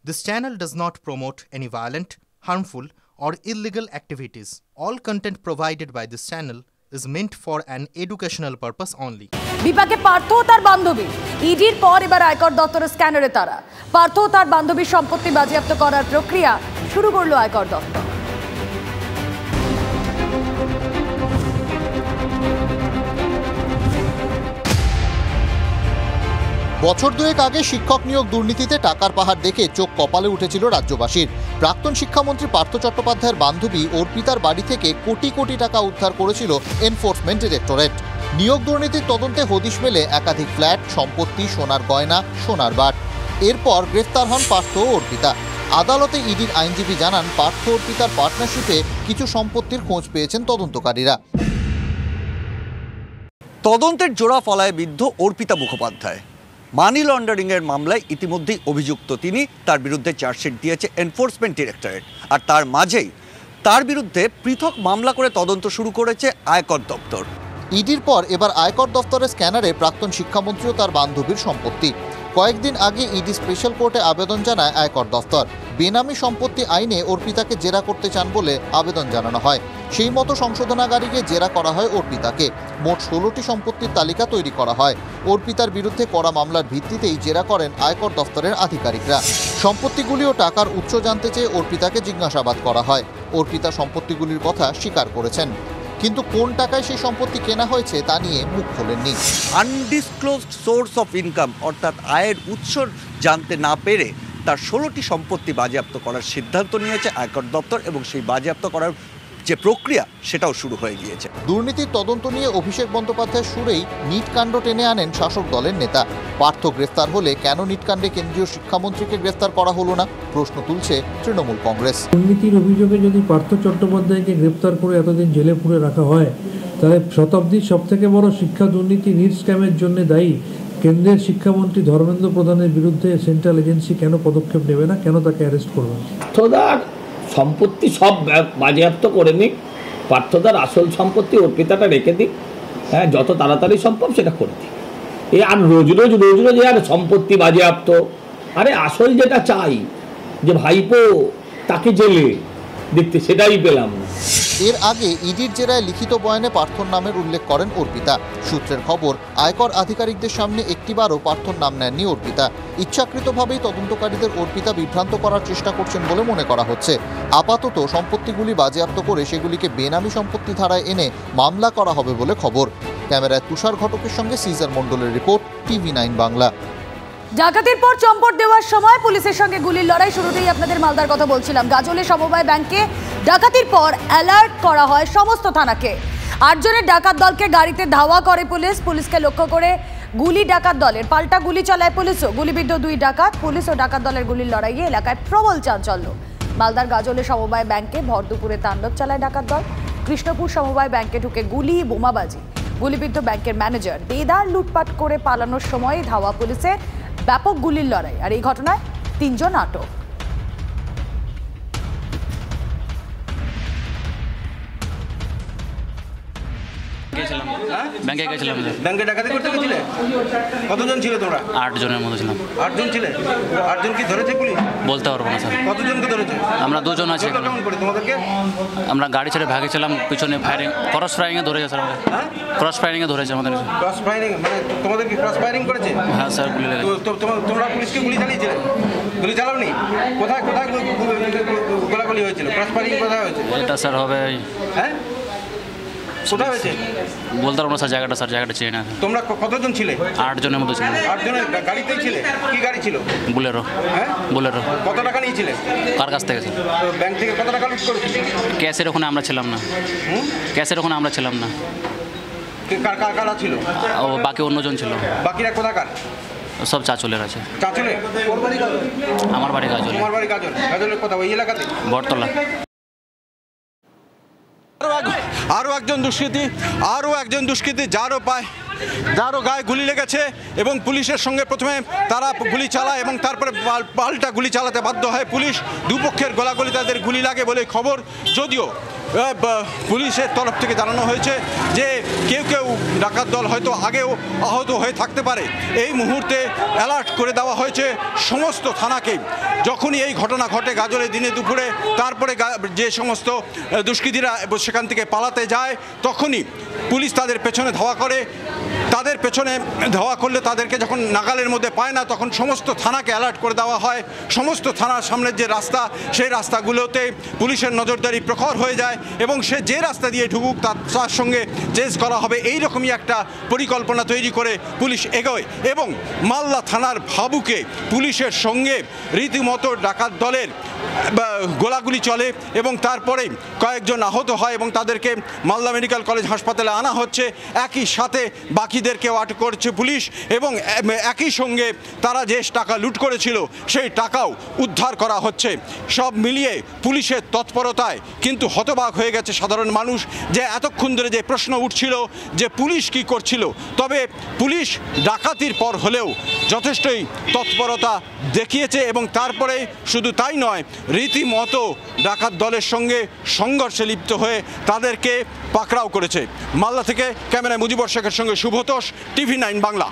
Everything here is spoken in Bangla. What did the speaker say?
This channel does not promote any violent, harmful, or illegal activities. All content provided by this channel is meant for an educational purpose only. বিপাকে পার্থ ও তার বান্ধবী ইডির পর এবার আয়কর দপ্তরের স্ক্যানারে তারা পার্থ ও তার বান্ধবীর সম্পত্তি বাজেয়াপ্ত করার প্রক্রিয়া শুরু করলো আয়কর দপ্তর। বছর দুয়েক আগে শিক্ষক নিয়োগ দুর্নীতিতে টাকার পাহাড় দেখে চোখ কপালে উঠেছিল রাজ্যবাসীর। প্রাক্তন শিক্ষামন্ত্রী পার্থ চট্টোপাধ্যায়ের বান্ধবী অর্পিতার বাড়ি থেকে কোটি কোটি টাকা উদ্ধার করেছিল এনফোর্সমেন্ট ডিরেক্টরেট। নিয়োগ দুর্নীতির তদন্তে হদিশ মেলে একাধিক ফ্ল্যাট, সম্পত্তি, সোনার গয়না, সোনার বার। এরপর গ্রেফতার হন পার্থ ও অর্পিতা। আদালতে ইডির আইনজীবী জানান, পার্থ অর্পিতার পার্টনারশিপে কিছু সম্পত্তির খোঁজ পেয়েছেন তদন্তকারীরা। তদন্তের জোড়া ফলায় বিদ্ধ অর্পিতা মুখোপাধ্যায়। মানি লন্ডারিংয়ের মামলায় ইতিমধ্যেই অভিযুক্ত তিনি। তার বিরুদ্ধে চার্জশিট দিয়েছে এনফোর্সমেন্ট ডিরেক্টরেট। আর তার মাঝেই তার বিরুদ্ধে পৃথক মামলা করে তদন্ত শুরু করেছে আয়কর দপ্তর। ইডির পর এবার আয়কর দপ্তরের স্ক্যানারে প্রাক্তন শিক্ষামন্ত্রী ও তার বান্ধবীর সম্পত্তি। কয়েকদিন আগে ইডি স্পেশাল কোর্টে আবেদন জানায় আয়কর দপ্তর। বেনামি সম্পত্তি আইনে অর্পিতাকে জেরা করতে চান বলে আবেদন জানানো হয়। সেই মতো সংশোধনাগারীকে জেরা করা হয় অর্পিতাকে। মোট 16টি সম্পত্তির তালিকা তৈরি করা হয়। অর্পিতার বিরুদ্ধে করা মামলার ভিত্তিতেই জেরা করেন আয়কর দপ্তরের আধিকারিকরা। সম্পত্তিগুলি ও টাকার উৎস জানতে চেয়ে অর্পিতাকে জিজ্ঞাসাবাদ করা হয়। অর্পিতা সম্পত্তিগুলির কথা স্বীকার করেছেন, কিন্তু কোন টাকায় সেই সম্পত্তি কেনা হয়েছে তা নিয়ে মুখ খোলেননি। আনডিসক্লোজড সোর্স অফ ইনকাম অর্থাৎ আয়ের উৎস জানতে না পেরে তার 16টি সম্পত্তি বাজেয়াপ্ত করার সিদ্ধান্ত নিয়েছে আয়কর দপ্তর এবং সেই বাজেয়াপ্ত করার যে প্রক্রিয়া সেটাও শুরু হয়ে গিয়েছে। দুর্নীতির তদন্ত নিয়ে অভিষেক বন্দ্যোপাধ্যায়ের সুরেই নিটকাণ্ড টেনে আনেন শাসক দলের নেতা। পার্থ গ্রেফতার হলে কেন নিটকাণ্ডে কেন্দ্রীয় শিক্ষামন্ত্রীকে গ্রেফতার করা হলো না, প্রশ্ন তুলছে তৃণমূল কংগ্রেস। দুর্নীতির অভিযোগে যদি পার্থ চট্টোপাধ্যায়কে গ্রেফতার করে এতদিন জেলে পুরে রাখা হয়, তাহলে শতাব্দীর সবথেকে বড় শিক্ষা দুর্নীতি নিট স্ক্যামের জন্য দায়ী কেন্দ্রের শিক্ষামন্ত্রী ধর্মেন্দ্র প্রধানের বিরুদ্ধে সেন্ট্রাল এজেন্সি কেন পদক্ষেপ নেবে না, কেন তাকে অ্যারেস্ট করবে? পার্থদার সম্পত্তি সব বাজেয়াপ্ত করে নিক, পার্থদার আসল সম্পত্তি অর্পিতাটা রেখে দিক, হ্যাঁ, যত তাড়াতাড়ি সম্ভব সেটা করে দিক। আর রোজ রোজ আর সম্পত্তি বাজেয়াপ্ত, আরে আসল যেটা চাই যে ভাইপো তাকে জেলে দেখতে, সেটাই পেলাম না। এর আগে ইডির জেরায় লিখিত বয়ানে পার্থর নামের উল্লেখ করেন অর্পিতা। সূত্রের খবর, আয়কর আধিকারিকদের সামনে একটিবারও পার্থর নাম নেননি অর্পিতা। ইচ্ছাকৃতভাবেই তদন্তকারীদের অর্পিতা বিভ্রান্ত করার চেষ্টা করছেন বলে মনে করা হচ্ছে। আপাতত সম্পত্তিগুলি বাজেয়াপ্ত করে সেগুলিকে বেনামি সম্পত্তি ধারায় এনে মামলা করা হবে বলে খবর। ক্যামেরায় তুষার ঘটকের সঙ্গে সিজার মণ্ডলের রিপোর্ট, TV9 বাংলা। ডাকাতির পর চম্পট দেওয়ার সময় পুলিশের সঙ্গে গুলির লড়াই। শুরুতেই আপনাদের মালদার কথা বলছিলাম। গাজলে সমবায় ব্যাংকে ডাকাতির পর অ্যালার্ট করা হয় সমস্ত থানাকে। 8 জনের ডাকাত দলকে গাড়িতে ধাওয়া করে পুলিশ। পুলিশকে লক্ষ্য করে গুলি ডাকাত দলের, পাল্টা গুলি চালায় পুলিশও। গুলিবিদ্ধ 2 ডাকাত। পুলিশ ও ডাকাত দলের গুলির লড়াইয়ে এলাকায় প্রবল চাঞ্চল্য। মালদার গাজলে সমবায় ব্যাংকে ভর দুপুরে তাণ্ডব চালায় ডাকাত দল। কৃষ্ণপুর সমবায় ব্যাংকে ঢুকে গুলি, বোমাবাজি। গুলিবিদ্ধ ব্যাংকের ম্যানেজার দেদার লুটপাট করে পালানোর সময় ধাওয়া পুলিশের, ব্যাপক গুলির লড়াই। আর এই ঘটনায় 3 জন আটক। ব্যাংকে গেছিলাম। ব্যাংকে ডাকাতি করতে গেছিলে? কতজন ছিল তোমরা? 8 জনের মতো ছিলাম। 8 জন ছিলে? 8 জন কি ধরেছে পুলিশ? বলতে পারবো না স্যার। কতজনকে ধরেছে? আমরা 2 জন আছি। কেমন করে তোমাদেরকে? আমরা গাড়ি ছেড়ে ভাগেছিলাম, পিছনে ফায়ারিং, ক্রস ফায়ারিংয়ে ধরেছে স্যার আমাদের। ক্রস ফায়ারিংয়ে ধরেছে আমাদের। ক্রস ফায়ারিং মানে তোমাদেরকে ক্রস ফায়ারিং করেছে? হ্যাঁ স্যার, গুলি লেগেছে। তোমরা পুলিশকে গুলি চালিয়েছিলে? গুলি চালাওনি? কোথায় গোলাগুলি হয়েছিল? ক্রস ফায়ারিং কোথায় হয়েছে? এটা স্যার হবে, হ্যাঁ কোথায় হয়েছে বলতে পারবো না স্যার। জায়গাটা চেয়ে না। তোমরা কতজন ছিলে? 8 জনের মতো ছিল। 8 জনের গাড়িতেই ছিলে? কি গাড়ি ছিল? বুলেরো। হ্যাঁ বুলেরো। কত টাকা নিয়েছিলে? কার কাছ থেকে স্যার? ব্যাংক থেকে কত টাকা লুট করেছিলে? ক্যাশের ওখানে আমরা ছিলাম না। ক্যাশের ওখানে আমরা ছিলাম না। কারা ছিল? ও বাকি অন্যজন ছিল। বাকিরা কোথাকার? সব চাচলের আছে। চাচলে? আমার বাড়ি গাজল। আমার বাড়ি গাজল। গাজলের কোথায়? ওই এলাকাতে? বটতলা। আরও একজন দুষ্কৃতী যারও গায়ে গুলি লেগেছে এবং পুলিশের সঙ্গে প্রথমে তারা গুলি চালায় এবং তারপরে পাল্টা গুলি চালাতে বাধ্য হয় পুলিশ। দুপক্ষের গোলাগুলি তাদের গুলি লাগে বলে খবর। যদিও পুলিশের তরফ থেকে জানানো হয়েছে যে কেউ কেউ ডাকাত দল হয়তো আগেও আহত হয়ে থাকতে পারে। এই মুহূর্তে অ্যালার্ট করে দেওয়া হয়েছে সমস্ত থানাকে। যখনই এই ঘটনা ঘটে গাজলে দিনে দুপুরে, তারপরে যে সমস্ত দুষ্কৃতীরা সেখান থেকে পালাতে যায়, তখনই পুলিশ তাদের পেছনে ধাওয়া করে। তাদের পেছনে ধাওয়া করলে তাদেরকে যখন নাগালের মধ্যে পায় না, তখন সমস্ত থানাকে অ্যালার্ট করে দেওয়া হয়। সমস্ত থানার সামনের যে রাস্তা, সেই রাস্তাগুলোতে পুলিশের নজরদারি প্রখর হয়ে যায় এবং সে যে রাস্তা দিয়ে ঢুকুক তার সঙ্গে চেস করা হবে, এই রকমই একটা পরিকল্পনা তৈরি করে পুলিশ এগোয়। এবং মালদা থানার ভাবুকে পুলিশের সঙ্গে রীতিমতো ডাকাত দলের গোলাগুলি চলে এবং তারপরে কয়েকজন আহত হয় এবং তাদেরকে মালদা মেডিকেল কলেজ হাসপাতালে আনা হচ্ছে। একই সাথে বাকিদেরকেও আটক করছে পুলিশ এবং একই সঙ্গে তারা যে টাকা লুট করেছিল সেই টাকাও উদ্ধার করা হচ্ছে। সব মিলিয়ে পুলিশের তৎপরতায় কিন্তু হতবাক হয়ে গেছে সাধারণ মানুষ, যে এতক্ষণ ধরে যে প্রশ্ন উঠছিল যে পুলিশ কি করছিল, তবে পুলিশ ডাকাতির পর হলেও যথেষ্টই তৎপরতা দেখিয়েছে এবং তারপরে শুধু তাই নয়, রীতিমতো ডাকাত দলের সঙ্গে সংঘর্ষে লিপ্ত হয়ে তাদেরকে পাকড়াও করেছে। মালদা থেকে ক্যামেরায় মুজিবর শেখের সঙ্গে শুভতোষ, TV9 বাংলা।